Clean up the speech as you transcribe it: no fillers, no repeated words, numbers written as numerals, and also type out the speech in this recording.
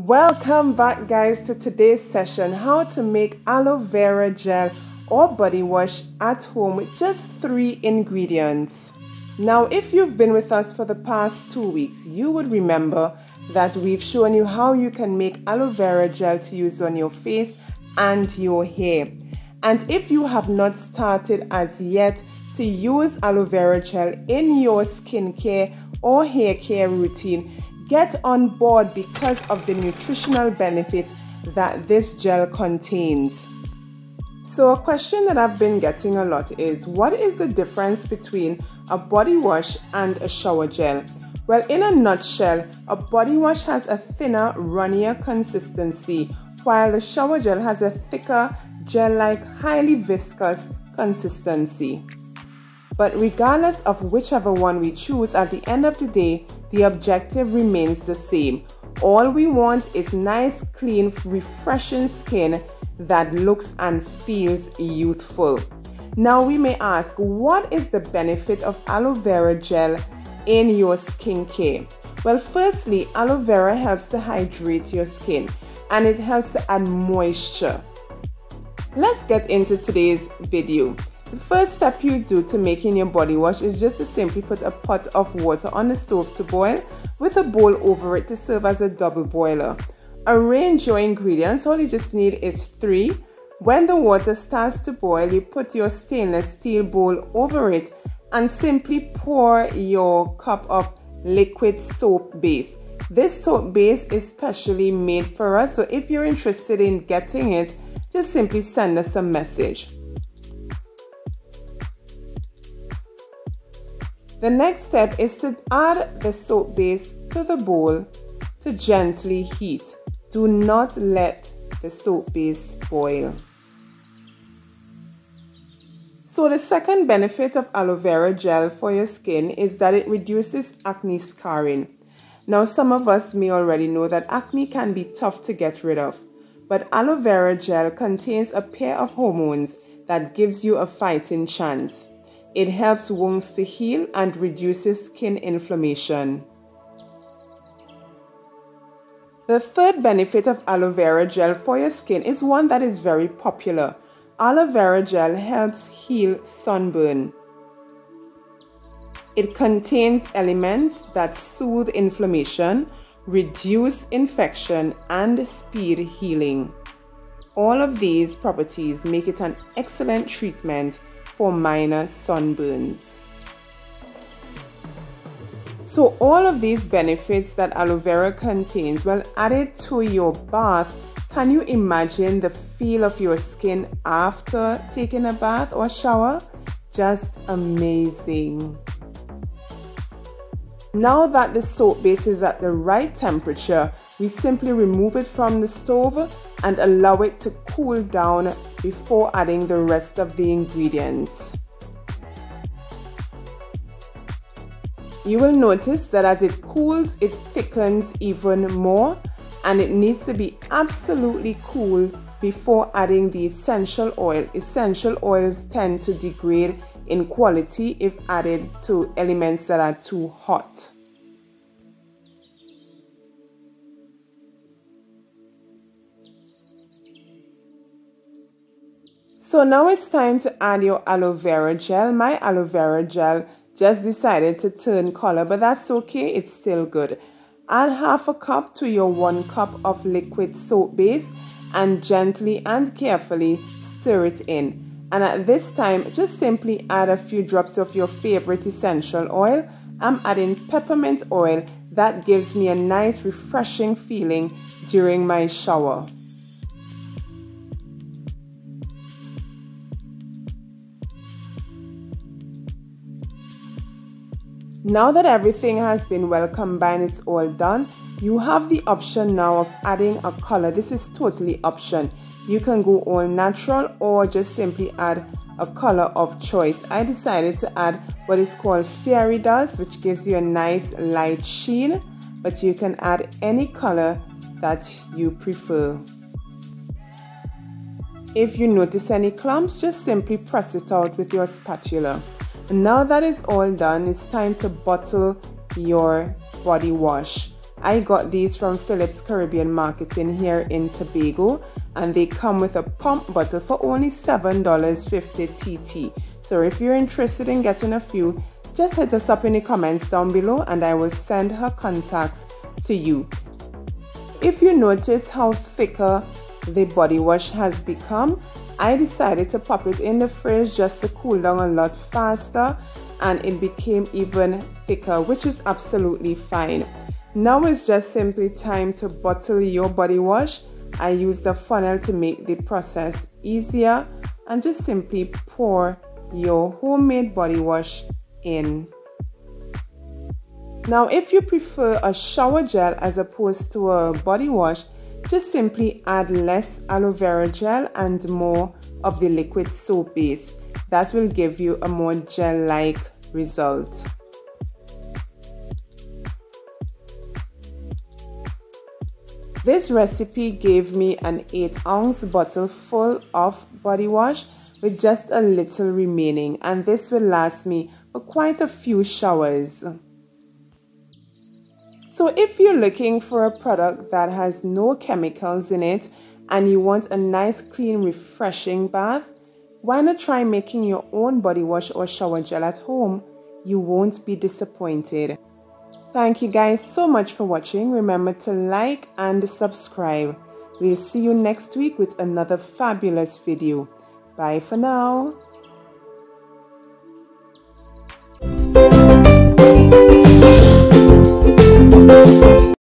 Welcome back, guys, to today's session, how to make aloe vera gel or body wash at home with just 3 ingredients. Now, if you've been with us for the past 2 weeks, you would remember that we've shown you how you can make aloe vera gel to use on your face and your hair. And if you have not started as yet to use aloe vera gel in your skincare or hair care routine, get on board because of the nutritional benefits that this gel contains. So a question that I've been getting a lot is, what is the difference between a body wash and a shower gel? Well, in a nutshell, a body wash has a thinner, runnier consistency, while the shower gel has a thicker, gel-like, highly viscous consistency. But regardless of whichever one we choose, at the end of the day, the objective remains the same. All we want is nice, clean, refreshing skin that looks and feels youthful. Now we may ask, what is the benefit of aloe vera gel in your skincare? Well, firstly, aloe vera helps to hydrate your skin and it helps to add moisture. Let's get into today's video. The first step you do to making your body wash is just to simply put a pot of water on the stove to boil with a bowl over it to serve as a double boiler. Arrange your ingredients. All you just need is 3. When the water starts to boil, you put your stainless steel bowl over it and simply pour your cup of liquid soap base. This soap base is specially made for us, so if you're interested in getting it, just simply send us a message. The next step is to add the soap base to the bowl to gently heat. Do not let the soap base boil. So the second benefit of aloe vera gel for your skin is that it reduces acne scarring. Now, some of us may already know that acne can be tough to get rid of, but aloe vera gel contains a pair of hormones that gives you a fighting chance. It helps wounds to heal and reduces skin inflammation. The third benefit of aloe vera gel for your skin is one that is very popular. Aloe vera gel helps heal sunburn. It contains elements that soothe inflammation, reduce infection, and speed healing. All of these properties make it an excellent treatment for minor sunburns. So all of these benefits that aloe vera contains, well, added to your bath, can you imagine the feel of your skin after taking a bath or shower? Just amazing. Now that the soap base is at the right temperature, we simply remove it from the stove and allow it to cool down before adding the rest of the ingredients. You will notice that as it cools, it thickens even more, and it needs to be absolutely cool before adding the essential oil. Essential oils tend to degrade in quality if added to elements that are too hot. So now it's time to add your aloe vera gel. My aloe vera gel just decided to turn color, but that's okay, it's still good. Add half a cup to your 1 cup of liquid soap base and gently and carefully stir it in. And at this time, just simply add a few drops of your favorite essential oil. I'm adding peppermint oil. That gives me a nice refreshing feeling during my shower. Now that everything has been well combined, it's all done, you have the option now of adding a color. This is totally optional. You can go all natural or just simply add a color of choice. I decided to add what is called fairy dust, which gives you a nice light sheen, but you can add any color that you prefer. If you notice any clumps, just simply press it out with your spatula. And now that is all done, it's time to bottle your body wash. I got these from Phillips Caribbean Marketing here in Tobago, and they come with a pump bottle for only $7.50 TT. So if you're interested in getting a few, just hit us up in the comments down below and I will send her contacts to you. If you notice how thicker the body wash has become, I decided to pop it in the fridge just to cool down a lot faster, and it became even thicker, which is absolutely fine. Now it's just simply time to bottle your body wash. I use the funnel to make the process easier, and just simply pour your homemade body wash in. Now if you prefer a shower gel as opposed to a body wash, just simply add less aloe vera gel and more of the liquid soap base. That will give you a more gel-like result. This recipe gave me an 8-ounce bottle full of body wash with just a little remaining, and this will last me for quite a few showers. So if you're looking for a product that has no chemicals in it and you want a nice, clean, refreshing bath, why not try making your own body wash or shower gel at home? You won't be disappointed. Thank you guys so much for watching. Remember to like and subscribe. We'll see you next week with another fabulous video. Bye for now.